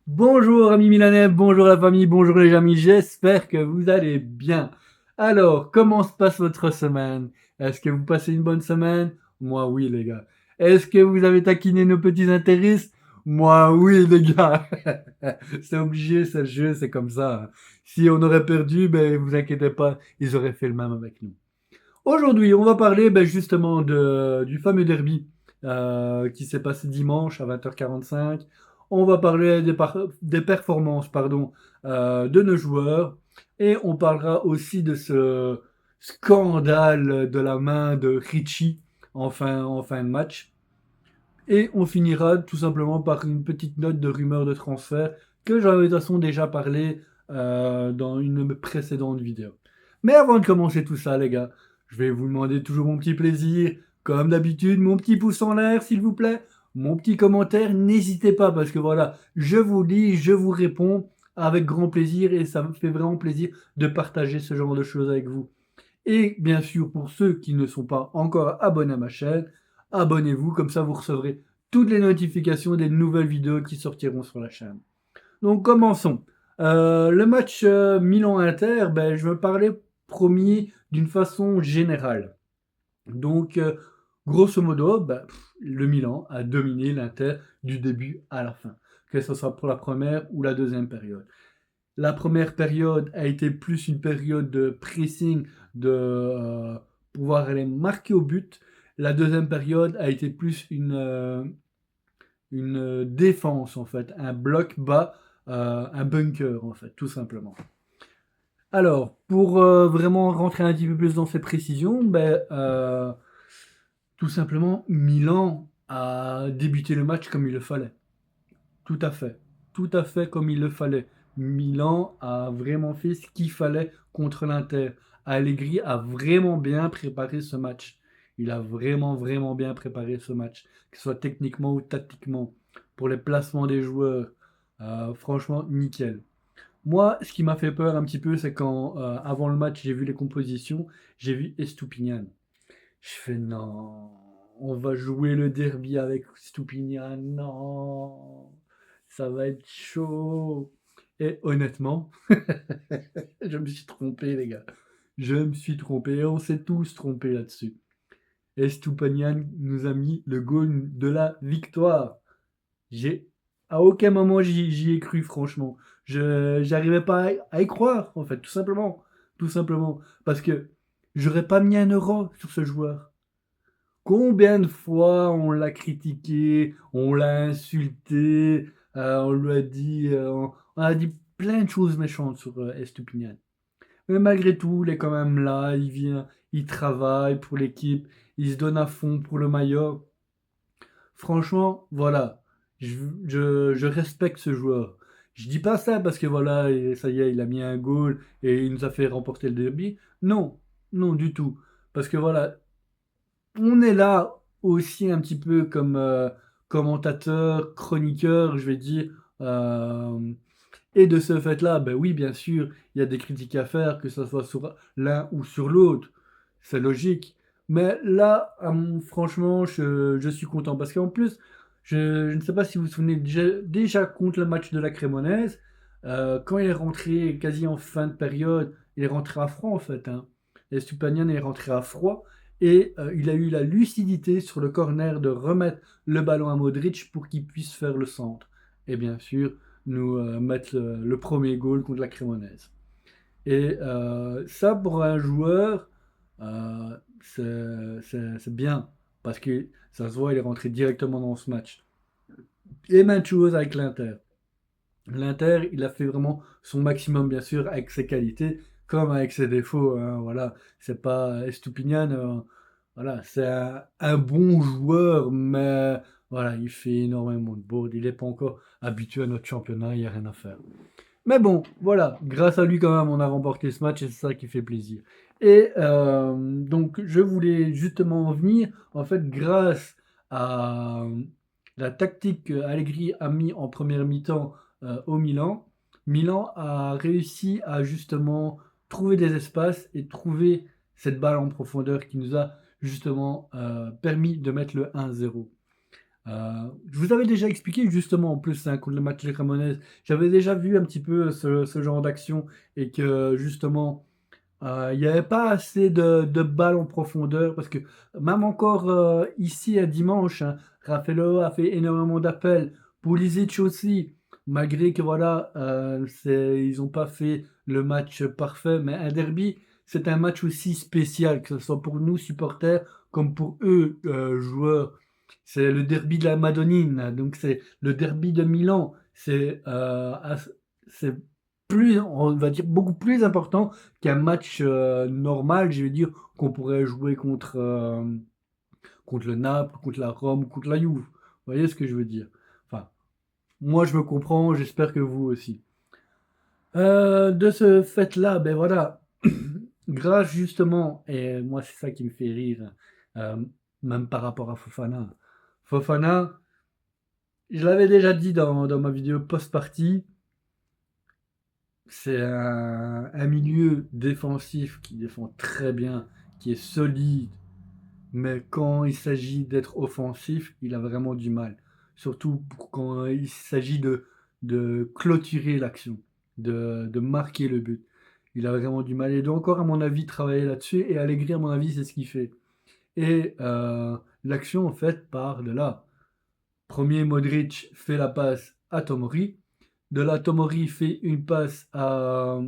Bonjour amis milanais, bonjour la famille, bonjour les amis, j'espère que vous allez bien. Alors, comment se passe votre semaine? Est-ce que vous passez une bonne semaine? Moi oui les gars. Est-ce que vous avez taquiné nos petits intérêts? Moi oui les gars. C'est obligé, c'est le jeu, c'est comme ça. Si on aurait perdu, ben vous inquiétez pas, ils auraient fait le même avec nous. Aujourd'hui, on va parler justement du fameux derby qui s'est passé dimanche à 20h45. On va parler des performances de nos joueurs et on parlera aussi de ce scandale de la main de Ricci en fin de match. Et on finira tout simplement par une petite note de rumeur de transfert que j'avais de toute façon déjà parlé dans une précédente vidéo. Mais avant de commencer tout ça, les gars, je vais vous demander toujours mon petit plaisir. Comme d'habitude, mon petit pouce en l'air, s'il vous plaît. Mon petit commentaire, n'hésitez pas parce que voilà, je vous lis, je vous réponds avec grand plaisir et ça me fait vraiment plaisir de partager ce genre de choses avec vous. Et bien sûr, pour ceux qui ne sont pas encore abonnés à ma chaîne, abonnez-vous, comme ça vous recevrez toutes les notifications des nouvelles vidéos qui sortiront sur la chaîne. Donc commençons. Le match Milan-Inter, je vais parler premier d'une façon générale. Donc, grosso modo, le Milan a dominé l'Inter du début à la fin, que ce soit pour la première ou la deuxième période. La première période a été plus une période de pressing, de pouvoir aller marquer au but. La deuxième période a été plus une défense, en fait, un bloc bas, un bunker, en fait, tout simplement. Alors, pour vraiment rentrer un petit peu plus dans ces précisions, tout simplement, Milan a débuté le match comme il le fallait. Tout à fait. Tout à fait comme il le fallait. Milan a vraiment fait ce qu'il fallait contre l'Inter. Allegri a vraiment bien préparé ce match. Il a vraiment bien préparé ce match, que ce soit techniquement ou tactiquement, pour les placements des joueurs. Franchement, nickel. Moi, ce qui m'a fait peur un petit peu, c'est quand, avant le match, j'ai vu les compositions, j'ai vu Estupinian. Je fais non, on va jouer le derby avec Stupinian, non, ça va être chaud. Et honnêtement, je me suis trompé, les gars. Je me suis trompé, et on s'est tous trompés là-dessus. Estupinian nous a mis le goal de la victoire. J'ai à aucun moment j'y ai cru, franchement. Je j'arrivais pas à y croire, en fait, tout simplement, parce que j'aurais pas mis un euro sur ce joueur. Combien de fois on l'a critiqué, on l'a insulté, on lui a dit, on a dit plein de choses méchantes sur Estupinian. Mais malgré tout, il est quand même là, il vient, il travaille pour l'équipe, il se donne à fond pour le maillot. Franchement, voilà, je respecte ce joueur. Je dis pas ça parce que voilà, et ça y est, il a mis un goal et il nous a fait remporter le derby. Non, non du tout. Parce que voilà, on est là aussi un petit peu comme commentateur, chroniqueur, je vais dire. euh, et de ce fait-là, ben oui, bien sûr, il y a des critiques à faire, que ce soit sur l'un ou sur l'autre. C'est logique. Mais là, franchement, je suis content. Parce qu'en plus, je ne sais pas si vous vous souvenez déjà contre le match de la Crémonaise, quand il est rentré quasi en fin de période, il est rentré à froid en fait. Hein. Et Stupanian est rentré à froid. Et il a eu la lucidité sur le corner de remettre le ballon à Modric pour qu'il puisse faire le centre. Et bien sûr, nous mettre le premier goal contre la Crémonaise. Et ça, pour un joueur, c'est bien. Parce que ça se voit, il est rentré directement dans ce match. Et même chose avec l'Inter. L'Inter, il a fait vraiment son maximum, bien sûr, avec ses qualités, comme avec ses défauts. Hein, voilà, c'est pas Estupinian, voilà, c'est un bon joueur, mais voilà, il fait énormément de bourdes. Il n'est pas encore habitué à notre championnat, il n'y a rien à faire. Mais bon, voilà, grâce à lui quand même, on a remporté ce match et c'est ça qui fait plaisir. Et donc, je voulais justement en venir, en fait, grâce à la tactique que Allegri a mis en première mi-temps au Milan, Milan a réussi à justement trouver des espaces et trouver cette balle en profondeur qui nous a justement permis de mettre le 1-0. Je vous avais déjà expliqué justement en plus, hein, contre le match des Ramones, j'avais déjà vu un petit peu ce genre d'action et que justement, il y avait pas assez de balles en profondeur parce que même encore, ici à dimanche, hein, Rafaelo a fait énormément d'appels, Pulisic aussi, malgré que voilà, ils ont pas fait le match parfait, mais un derby, c'est un match aussi spécial, que ce soit pour nous supporters comme pour eux, joueurs. C'est le derby de la Madonnine, donc c'est le derby de Milan. C'est plus, on va dire, beaucoup plus important qu'un match normal, je veux dire, qu'on pourrait jouer contre le Naples, contre la Rome, ou contre la Juve. Vous voyez ce que je veux dire? Enfin, moi je me comprends, j'espère que vous aussi. De ce fait-là, ben voilà, grâce justement, et moi c'est ça qui me fait rire, euh, même par rapport à Fofana. Fofana, je l'avais déjà dit dans ma vidéo post-party, c'est un milieu défensif qui défend très bien, qui est solide, mais quand il s'agit d'être offensif, il a vraiment du mal. Surtout quand il s'agit de clôturer l'action, de marquer le but. Il a vraiment du mal. Il doit encore, à mon avis, travailler là-dessus. Et Allegri, à mon avis, c'est ce qu'il fait. Et l'action, en fait, part de là. Premier, Modric fait la passe à Tomori. De là, Tomori fait une passe à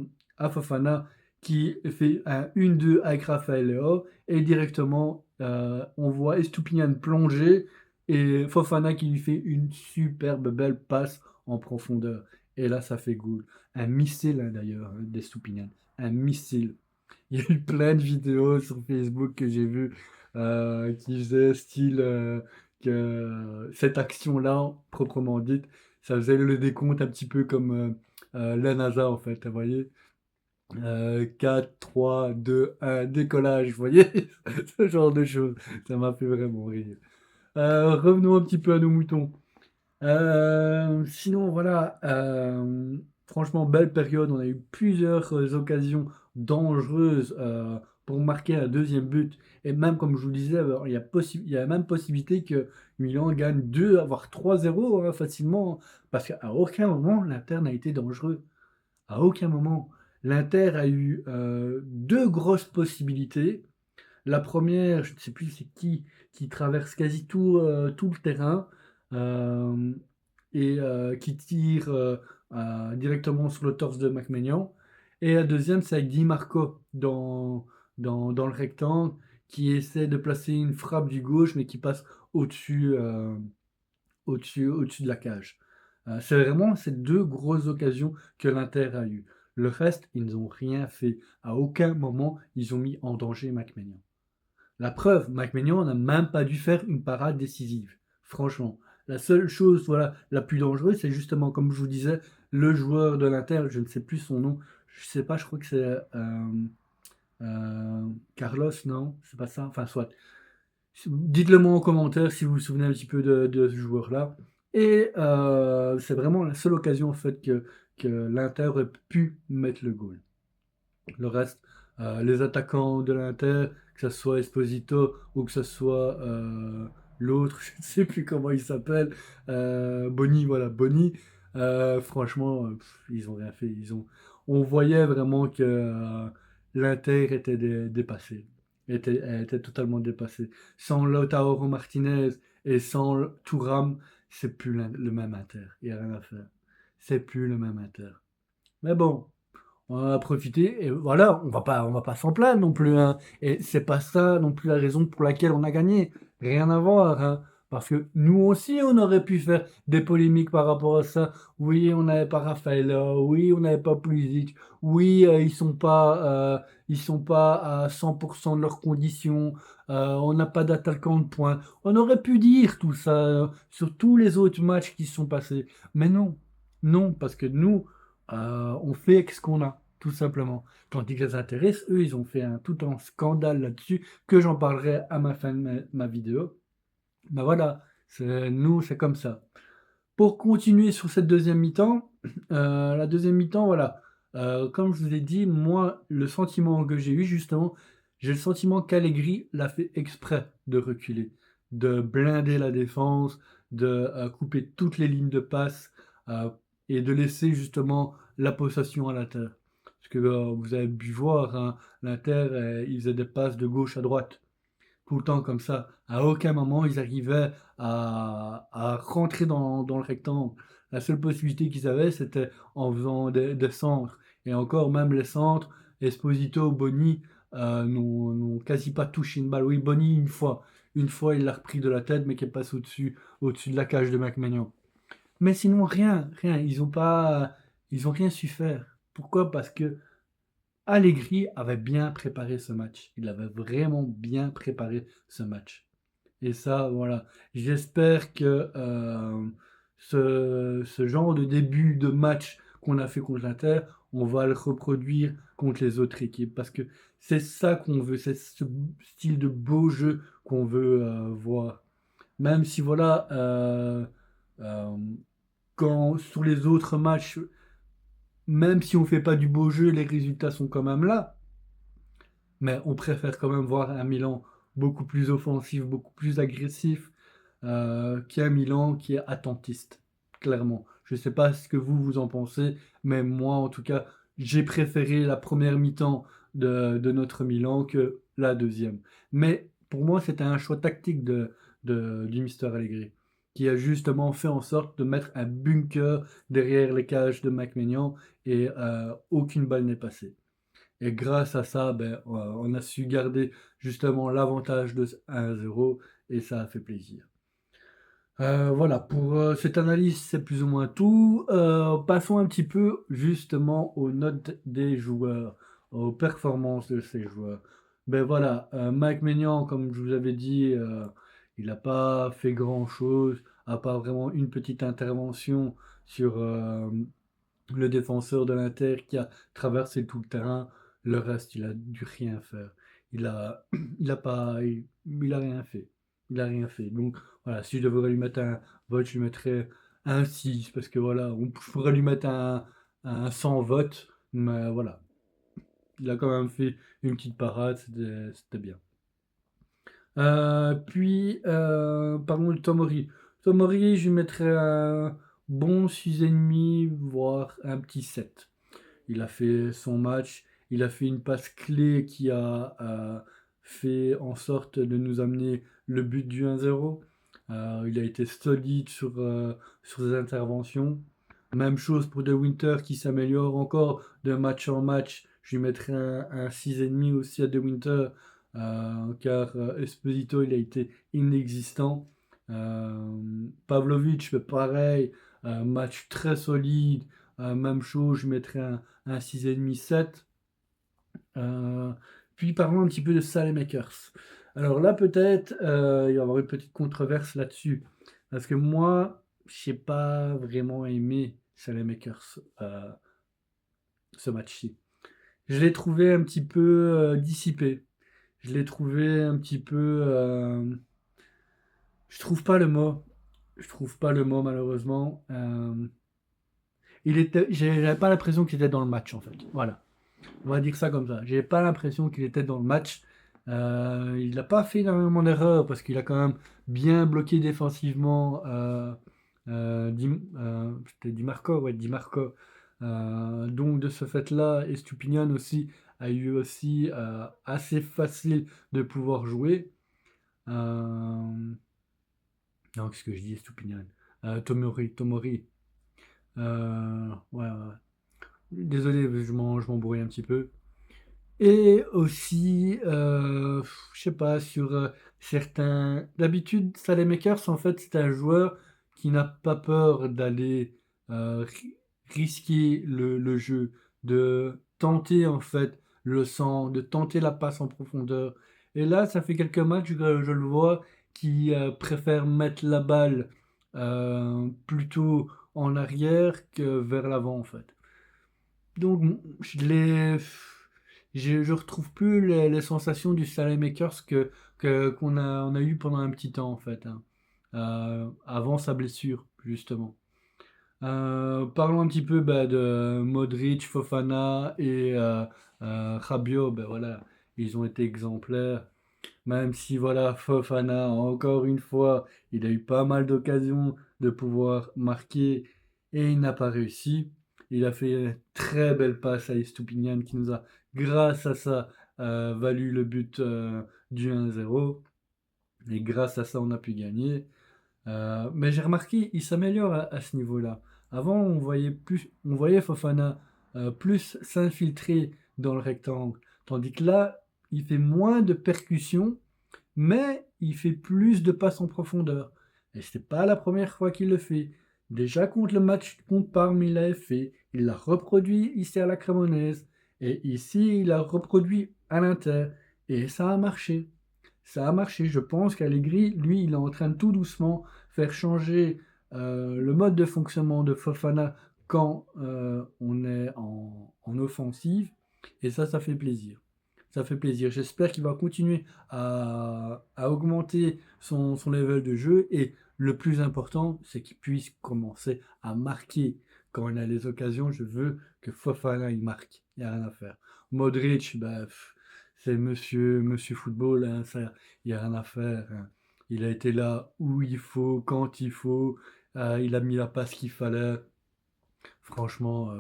Fofana qui fait un 1-2 avec Rafael Leao. Et directement, on voit Estupiñán plonger et Fofana qui lui fait une superbe belle passe en profondeur. Et là, ça fait goal. Un missile, hein, d'ailleurs, hein, d'Estupiñán. Un missile. Il y a eu plein de vidéos sur Facebook que j'ai vues qui faisaient style que cette action-là, proprement dite, ça faisait le décompte un petit peu comme la NASA en fait, vous voyez. 4, 3, 2, 1, décollage, vous voyez, ce genre de choses. Ça m'a fait vraiment rire. Revenons un petit peu à nos moutons. Sinon, voilà, franchement, belle période. On a eu plusieurs occasions dangereuses pour marquer un deuxième but. Et même, comme je vous le disais, il y a même possibilité que Milan gagne 2, voire 3-0 hein, facilement. Parce qu'à aucun moment, l'Inter n'a été dangereux. À aucun moment. L'Inter a eu deux grosses possibilités. La première, je ne sais plus c'est qui traverse quasi tout le terrain euh, et qui tire directement sur le torse de McMahon. Et la deuxième, c'est avec Di Marco dans le rectangle qui essaie de placer une frappe du gauche mais qui passe au-dessus au-dessus de la cage. C'est vraiment ces deux grosses occasions que l'Inter a eues. Le reste, ils n'ont rien fait. À aucun moment, ils ont mis en danger McMahon. La preuve, McMahon n'a même pas dû faire une parade décisive. Franchement. La seule chose voilà, la plus dangereuse, c'est justement, comme je vous disais, le joueur de l'Inter, je ne sais plus son nom, je sais pas, je crois que c'est Carlos, non? C'est pas ça? Enfin, soit. Dites-le moi en commentaire si vous vous souvenez un petit peu de ce joueur-là. Et c'est vraiment la seule occasion en fait que l'Inter aurait pu mettre le goal. Le reste, les attaquants de l'Inter, que ce soit Esposito ou que ce soit l'autre, je ne sais plus comment il s'appelle, Boni, voilà, Boni, franchement, ils ont rien fait. On voyait vraiment que l'Inter était dépassé, était totalement dépassé. Sans Lautaro Martinez et sans Thuram, c'est plus le même Inter. Il n'y a rien à faire. C'est plus le même Inter. Mais bon, on en a profité et voilà, on va pas s'en plaindre non plus, hein. Et c'est pas ça non plus la raison pour laquelle on a gagné. Rien à voir, hein. Parce que nous aussi, on aurait pu faire des polémiques par rapport à ça. Oui, on n'avait pas Rafaela, oui, on n'avait pas Pulisic, oui, ils sont pas à 100% de leurs conditions, on n'a pas d'attaquant de pointe. On aurait pu dire tout ça sur tous les autres matchs qui se sont passés. Mais non, non, parce que nous, on fait avec ce qu'on a, tout simplement. Tandis que les intéressent, eux, ils ont fait tout un scandale là-dessus, que j'en parlerai à ma fin de ma vidéo. Ben voilà, nous, c'est comme ça. Pour continuer sur cette deuxième mi-temps, la deuxième mi-temps, voilà. Comme je vous ai dit, moi, le sentiment que j'ai eu, justement, j'ai le sentiment qu'Allegri l'a fait exprès de reculer, de blinder la défense, de couper toutes les lignes de passe euh, et de laisser justement la possession à l'Inter. Parce que vous avez pu voir, hein, l'Inter, ils faisaient des passes de gauche à droite tout le temps comme ça. À aucun moment ils arrivaient à rentrer dans le rectangle. La seule possibilité qu'ils avaient, c'était en faisant des centres. Et encore, même les centres, Esposito, Boni, n'ont quasi pas touché une balle. Oui, Boni, une fois. Une fois, il l'a repris de la tête, mais qui est passé au-dessus de la cage de McMahon. Mais sinon, rien, rien. Ils ont rien su faire. Pourquoi? Parce que Allegri avait bien préparé ce match. Il avait vraiment bien préparé ce match. Et ça, voilà. J'espère que ce genre de début de match qu'on a fait contre l'Inter, on va le reproduire contre les autres équipes. Parce que c'est ça qu'on veut, c'est ce style de beau jeu qu'on veut voir. Même si, voilà, euh, quand sur les autres matchs, même si on fait pas du beau jeu, les résultats sont quand même là. Mais on préfère quand même voir un Milan beaucoup plus offensif, beaucoup plus agressif, qu'un Milan qui est attentiste, clairement. Je ne sais pas ce que vous en pensez, mais moi, en tout cas, j'ai préféré la première mi-temps de notre Milan que la deuxième. Mais pour moi, c'était un choix tactique du Mister Allegri, qui a justement fait en sorte de mettre un bunker derrière les cages de McMaignan et aucune balle n'est passée. Et grâce à ça, ben, on a su garder justement l'avantage de 1-0 et ça a fait plaisir. Voilà, pour cette analyse, c'est plus ou moins tout. Passons un petit peu justement aux notes des joueurs, aux performances de ces joueurs. Ben voilà, Mike Maignan, comme je vous avais dit, il n'a pas fait grand-chose, à part vraiment une petite intervention sur le défenseur de l'Inter qui a traversé tout le terrain. Le reste, il a dû rien faire. Il a, il a pas, il a rien fait. Il a rien fait. Donc voilà, si je devrais lui mettre un vote, je lui mettrais un 6 parce que voilà, je pourrais lui mettre un 100 votes, mais voilà, il a quand même fait une petite parade, c'était bien. Puis, parlons de Tomori. Tomori, je lui mettrais un bon 6,5, voire un petit 7. Il a fait son match, il a fait une passe clé qui a fait en sorte de nous amener le but du 1-0. Il a été solide sur ses interventions. Même chose pour De Winter qui s'améliore encore de match en match. Je lui mettrai un 6,5 aussi à De Winter car Esposito il a été inexistant. Pavlovic, pareil, match très solide. Même chose, je mettrais un 6,5, 7. Euh, Puis parlons un petit peu de Saelemaekers. Alors là, peut-être, il va y avoir une petite controverse là-dessus. Parce que moi, je n'ai pas vraiment aimé Saelemaekers ce match-ci. Je l'ai trouvé un petit peu dissipé. Je l'ai trouvé un petit peu. Je trouve pas le mot. Je trouve pas le mot, malheureusement. J'avais pas l'impression qu'il était dans le match, en fait. Voilà. On va dire ça comme ça. J'ai pas l'impression qu'il était dans le match. Il n'a pas fait énormément d'erreurs parce qu'il a quand même bien bloqué défensivement c'était Di Marco, ouais, Di Marco. Donc de ce fait-là, Estupinian aussi a eu aussi assez facile de pouvoir jouer. Euh, non, qu'est-ce que je dis, Estupinian? Tomori. Ouais, ouais. Désolé, je m'embrouille un petit peu. Et aussi, je sais pas, sur certains. D'habitude, Makers, en fait, c'est un joueur qui n'a pas peur d'aller risquer le jeu, de tenter, en fait, le centre, de tenter la passe en profondeur. Et là, ça fait quelques matchs que je le vois qui préfère mettre la balle plutôt en arrière que vers l'avant, en fait. Donc, je retrouve plus les sensations du Makers qu'on a eu pendant un petit temps, en fait, hein. Avant sa blessure, justement. Parlons un petit peu bah, de Modric, Fofana et Rabiot. Ben voilà, ils ont été exemplaires. même si voilà, Fofana, encore une fois, il a eu pas mal d'occasions de pouvoir marquer et il n'a pas réussi. Il a fait une très belle passe à Estoupinian qui nous a, grâce à ça, valu le but du 1-0. Et grâce à ça, on a pu gagner. Mais j'ai remarqué, il s'améliore à ce niveau-là. Avant, on voyait Fofana plus s'infiltrer dans le rectangle, tandis que là, il fait moins de percussions, mais il fait plus de passes en profondeur. Et c'est pas la première fois qu'il le fait. Déjà contre le match contre Parme, il l'avait fait. Il l'a reproduit ici à la Cremonaise. Et ici, il l'a reproduit à l'Inter. Et ça a marché. Ça a marché. Je pense qu'Allegri, lui, il est en train de tout doucement faire changer le mode de fonctionnement de Fofana quand on est en offensive. Et ça fait plaisir. Ça fait plaisir. J'espère qu'il va continuer à augmenter son level de jeu. Et le plus important, c'est qu'il puisse commencer à marquer. Quand il a les occasions, je veux que Fofana il marque. Il n'y a rien à faire. Modric, bah, c'est monsieur football, hein, ça, il n'y a rien à faire, hein. Il a été là où il faut, quand il faut. Il a mis la passe qu'il fallait. Franchement,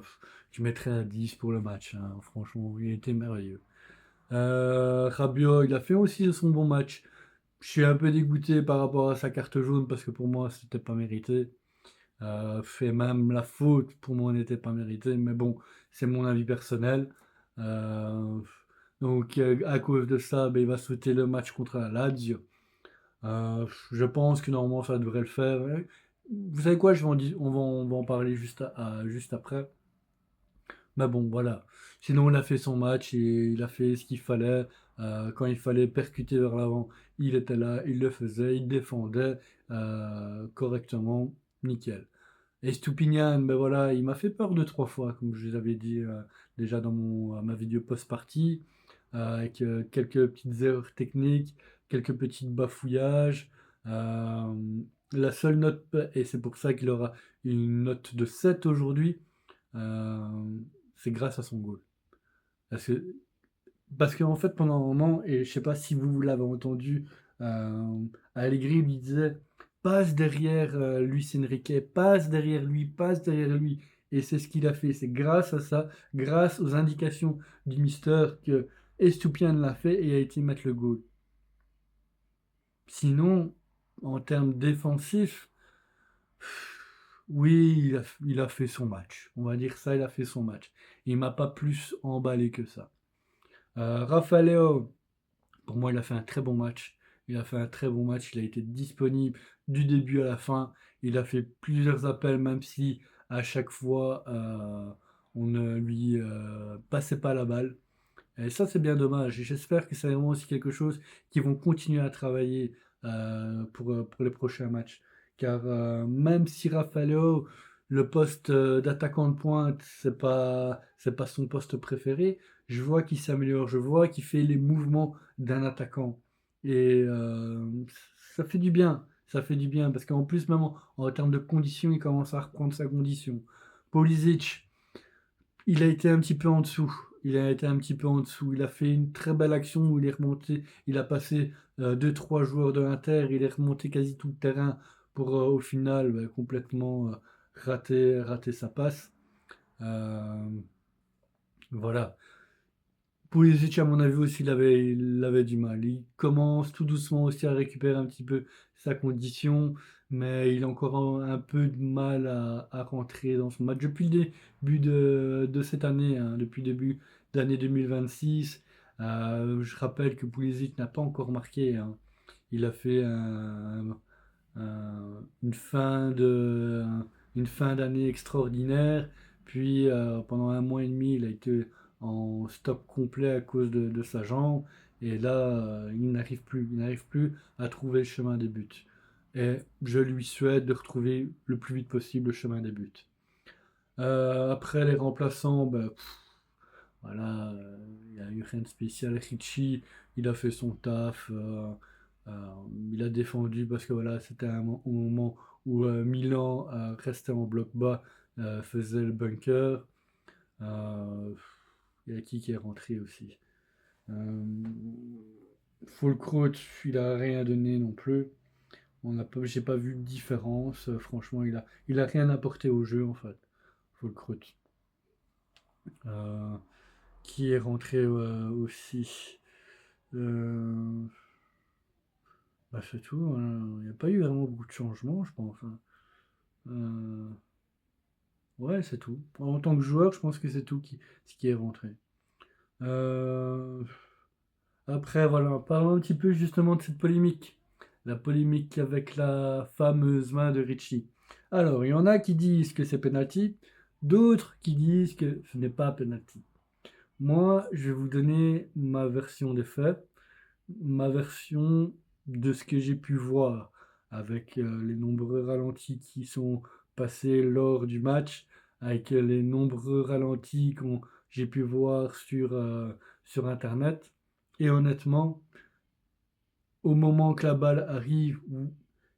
je mettrais un 10 pour le match, hein. Franchement, il était merveilleux. Rabiot, il a fait aussi son bon match. Je suis un peu dégoûté par rapport à sa carte jaune parce que pour moi, c'était pas mérité. Fait même la faute pour moi n'était pas méritée, mais bon, c'est mon avis personnel. Euh, à cause de ça, ben, il va sauter le match contre la Lazio. Je pense que normalement ça devrait le faire. Vous savez quoi, on va en parler juste après. Mais bon, voilà. Sinon, il a fait son match et il a fait ce qu'il fallait. Quand il fallait percuter vers l'avant, il était là, il le faisait, il défendait correctement. Nickel. Et Stupinian, ben voilà, il m'a fait peur deux, trois fois, comme je vous avais dit déjà dans ma vidéo post-partie, avec quelques petites erreurs techniques, quelques petits bafouillages. Euh, la seule note, et c'est pour ça qu'il aura une note de 7 aujourd'hui, euh, c'est grâce à son goal. Parce que, parce qu'en fait, pendant un moment, et je sais pas si vous l'avez entendu, euh, Allegri lui disait passe derrière Luis Enrique, passe derrière lui, passe derrière lui. Et c'est ce qu'il a fait. C'est grâce à ça, grâce aux indications du Mister, que Estupian l'a fait et a été mettre le goal. Sinon, en termes défensifs, oui, il a fait son match. On va dire ça, il a fait son match. Il m'a pas plus emballé que ça. Raffaeleo, pour moi, il a fait un très bon match. Il a fait un très bon match. Il a été disponible du début à la fin. Il a fait plusieurs appels, même si à chaque fois on ne lui passait pas la balle. Et ça, c'est bien dommage. Et j'espère que c'est vraiment aussi quelque chose qu'ils vont continuer à travailler pour les prochains matchs. Car même si Raffaello, le poste d'attaquant de pointe, c'est pas son poste préféré, je vois qu'il s'améliore, je vois qu'il fait les mouvements d'un attaquant. Et ça fait du bien. Ça fait du bien parce qu'en plus, même en termes de conditions, il commence à reprendre sa condition. Pulisic, il a été un petit peu en dessous. Il a été un petit peu en dessous. Il a fait une très belle action où il est remonté. Il a passé 2-3 joueurs de l'Inter. Il est remonté quasi tout le terrain pour au final complètement rater sa passe. Euh, voilà. Pulisic, à mon avis aussi, il avait du mal. Il commence tout doucement aussi à récupérer un petit peu sa condition, mais il a encore un peu de mal à rentrer dans son match depuis le début de cette année, hein, depuis le début d'année 2026. Je rappelle que Pulisic n'a pas encore marqué, hein. Il a fait une une fin d'année extraordinaire. Puis pendant un mois et demi, il a été en stop complet à cause de sa jambe. Et là, il n'arrive plus à trouver le chemin des buts. Et je lui souhaite de retrouver le plus vite possible le chemin des buts. Après les remplaçants, ben, voilà, il n'y a eu rien de spécial. Richie, il a fait son taf. Euh, il a défendu parce que voilà, c'était au moment où Milan restait en bloc bas, faisait le bunker. Euh, il y a qui est rentré aussi. Euh, Fulkrut, il a rien donné non plus. J'ai pas vu de différence. Franchement, il a rien apporté au jeu en fait. Fulkrut. Euh, qui est rentré aussi. Euh, Bah c'est tout, hein. Il n'y a pas eu vraiment beaucoup de changements, je pense, hein. Euh, ouais, c'est tout. En tant que joueur, je pense que c'est tout ce qui est rentré. Euh, Après, voilà, parlons un petit peu justement de cette polémique. La polémique avec la fameuse main de Richie. Alors, il y en a qui disent que c'est penalty, d'autres qui disent que ce n'est pas penalty. Moi, je vais vous donner ma version des faits, ma version de ce que j'ai pu voir avec les nombreux ralentis qui sont passés lors du match, avec les nombreux ralentis que j'ai pu voir sur Internet. Et honnêtement, au moment que la balle arrive, où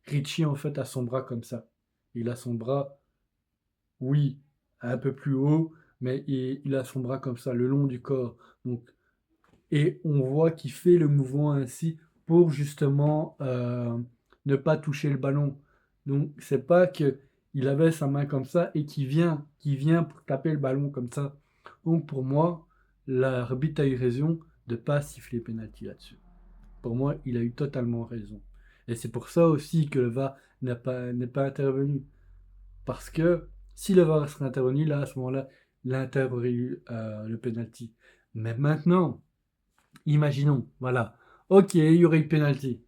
Richie en fait a son bras comme ça. Il a son bras, oui, un peu plus haut, mais il a son bras comme ça, le long du corps. Donc, et on voit qu'il fait le mouvement ainsi pour justement ne pas toucher le ballon. Donc c'est pas que il avait sa main comme ça et qui vient pour taper le ballon comme ça. Donc pour moi, l'arbitre a eu raison de pas siffler penalty là-dessus. Pour moi, il a eu totalement raison. Et c'est pour ça aussi que le VAR n'est pas intervenu. Parce que si le VAR serait intervenu, là, à ce moment-là, l'Inter aurait eu le penalty. Mais maintenant, imaginons, voilà. Ok, il y aurait eu penalty.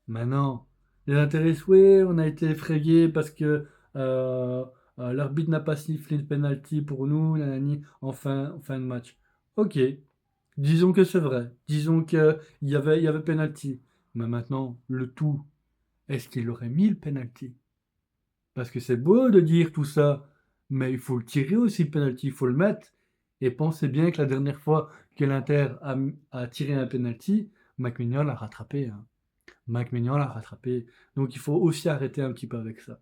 Maintenant, les intéressés, oui, on a été effrayés parce que euh, l'arbitre n'a pas sifflé de penalty pour nous, nanani, en fin de match. Ok, disons que c'est vrai. Disons qu'il y avait penalty. Mais maintenant, le tout, est-ce qu'il aurait mis le penalty? Parce que c'est beau de dire tout ça, mais il faut le tirer aussi, le penalty, il faut le mettre. Et pensez bien que la dernière fois que l'Inter a tiré un penalty, McMignon l'a rattrapé, hein. McMignon l'a rattrapé. Donc il faut aussi arrêter un petit peu avec ça.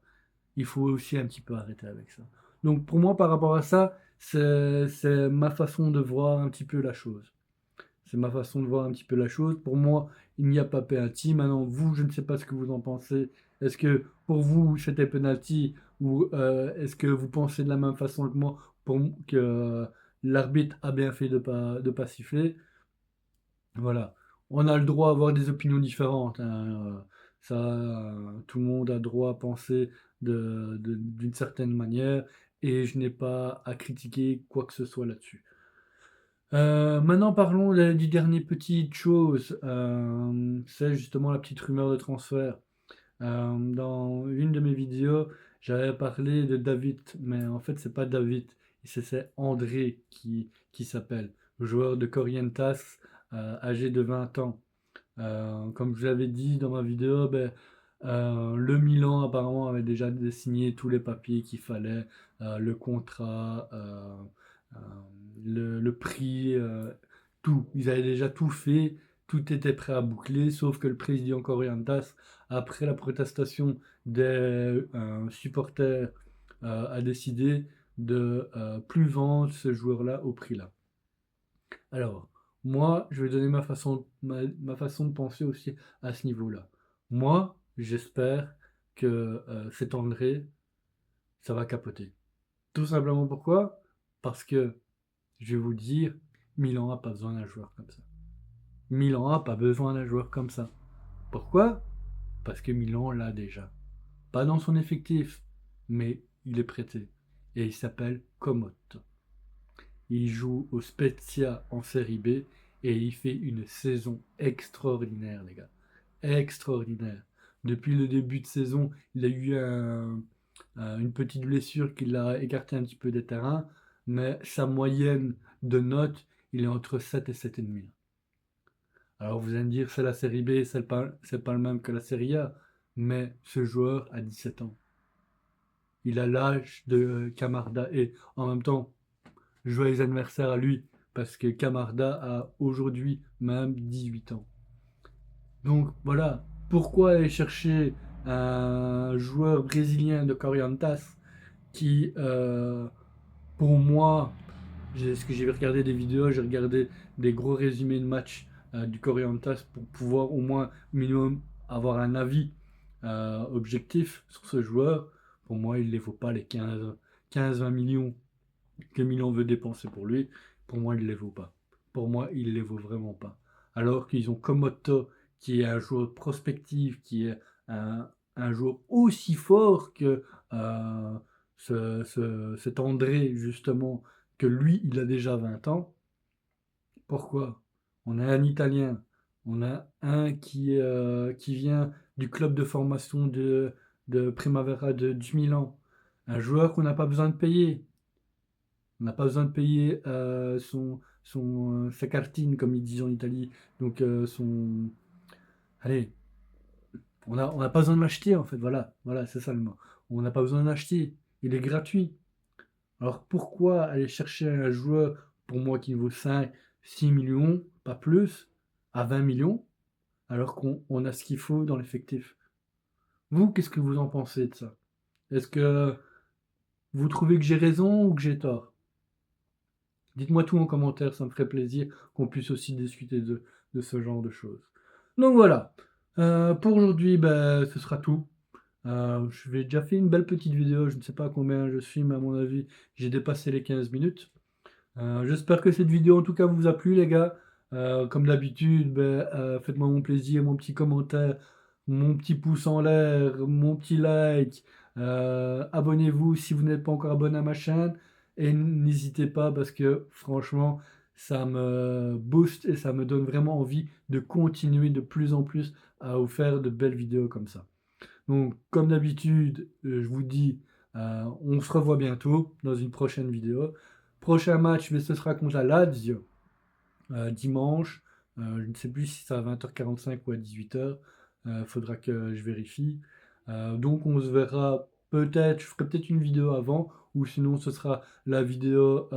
Il faut aussi un petit peu arrêter avec ça. Donc pour moi, par rapport à ça, c'est ma façon de voir un petit peu la chose. C'est ma façon de voir un petit peu la chose. Pour moi, il n'y a pas penalty. Maintenant, vous, je ne sais pas ce que vous en pensez. Est-ce que pour vous, c'était penalty ou est-ce que vous pensez de la même façon que moi que l'arbitre a bien fait de pas siffler? Voilà. On a le droit à avoir des opinions différentes, hein. Ça, tout le monde a droit à penser d'une certaine manière et je n'ai pas à critiquer quoi que ce soit là-dessus. Maintenant, parlons du dernier petite chose. C'est justement la petite rumeur de transfert. Dans une de mes vidéos, j'avais parlé de David, mais en fait, c'est pas David, c'est André qui s'appelle, le joueur de Corrientes, âgé de 20 ans. Comme je vous l'avais dit dans ma vidéo, ben, le Milan apparemment avait déjà signé tous les papiers qu'il fallait, le contrat, euh, le prix, tout. Ils avaient déjà tout fait, tout était prêt à boucler, sauf que le président Corientas, après la protestation des supporters, a décidé de plus vendre ce joueur-là au prix là. Alors, moi, je vais donner ma façon de penser aussi à ce niveau-là. Moi, j'espère que cet André, ça va capoter. Tout simplement pourquoi? Parce que, je vais vous le dire, Milan n'a pas besoin d'un joueur comme ça. Milan n'a pas besoin d'un joueur comme ça. Pourquoi? Parce que Milan l'a déjà. Pas dans son effectif, mais il est prêté. Et il s'appelle Comotte. Il joue au Spezia en Série B et il fait une saison extraordinaire, les gars. Extraordinaire. Depuis le début de saison, il a eu une petite blessure qui l'a écarté un petit peu des terrains, mais sa moyenne de notes, il est entre 7 et 7,5. Alors vous allez me dire, c'est la Série B, c'est pas le même que la Série A, mais ce joueur a 17 ans. Il a l'âge de Camarda et en même temps, joyeux anniversaire à lui, parce que Camarda a aujourd'hui même 18 ans. Donc voilà, pourquoi aller chercher un joueur brésilien de Corrientes qui, pour moi, ce que j'ai regardé des vidéos, j'ai regardé des gros résumés de matchs du Corrientes pour pouvoir au moins minimum avoir un avis objectif sur ce joueur. Pour moi, il ne les vaut pas les 15-20 millions que Milan veut dépenser pour lui. Pour moi, il ne les vaut pas. Pour moi, il ne les vaut vraiment pas. Alors qu'ils ont Komotto, qui est un joueur prospectif, qui est un joueur aussi fort que cet André, justement, que lui, il a déjà 20 ans. Pourquoi? On a un Italien, on a un qui vient du club de formation de Primavera du Milan, un joueur qu'on n'a pas besoin de payer. On n'a pas besoin de payer sa cartine, comme ils disent en Italie. Donc, allez, on n'a pas besoin de l'acheter, en fait. Voilà, voilà, c'est ça le mot. On n'a pas besoin de l'acheter. Il est gratuit. Alors pourquoi aller chercher un joueur, pour moi, qui vaut 5, 6 millions, pas plus, à 20 millions, alors qu'on a ce qu'il faut dans l'effectif? Vous, qu'est-ce que vous en pensez de ça? Est-ce que vous trouvez que j'ai raison ou que j'ai tort? Dites-moi tout en commentaire, ça me ferait plaisir qu'on puisse aussi discuter de ce genre de choses. Donc voilà. Pour aujourd'hui, ben, ce sera tout. Je vais déjà fait une belle petite vidéo, je ne sais pas combien je suis, mais à mon avis, j'ai dépassé les 15 minutes. J'espère que cette vidéo en tout cas vous a plu les gars. Comme d'habitude, ben, faites-moi mon plaisir, mon petit commentaire, mon petit pouce en l'air, mon petit like. Abonnez-vous si vous n'êtes pas encore abonné à ma chaîne. Et n'hésitez pas parce que franchement, ça me booste et ça me donne vraiment envie de continuer de plus en plus à vous faire de belles vidéos comme ça. Donc comme d'habitude, je vous dis, on se revoit bientôt dans une prochaine vidéo. Prochain match, mais ce sera contre la Lazio, dimanche. Je ne sais plus si c'est à 20h45 ou à 18h. Faudra que je vérifie. Donc on se verra peut-être, je ferai peut-être une vidéo avant, ou sinon ce sera la vidéo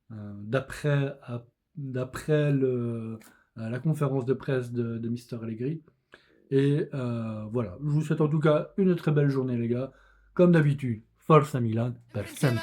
d'après la conférence de presse de Mister Allegri. Et voilà, je vous souhaite en tout cas une très belle journée les gars. Comme d'habitude, Forza Milan per sempre.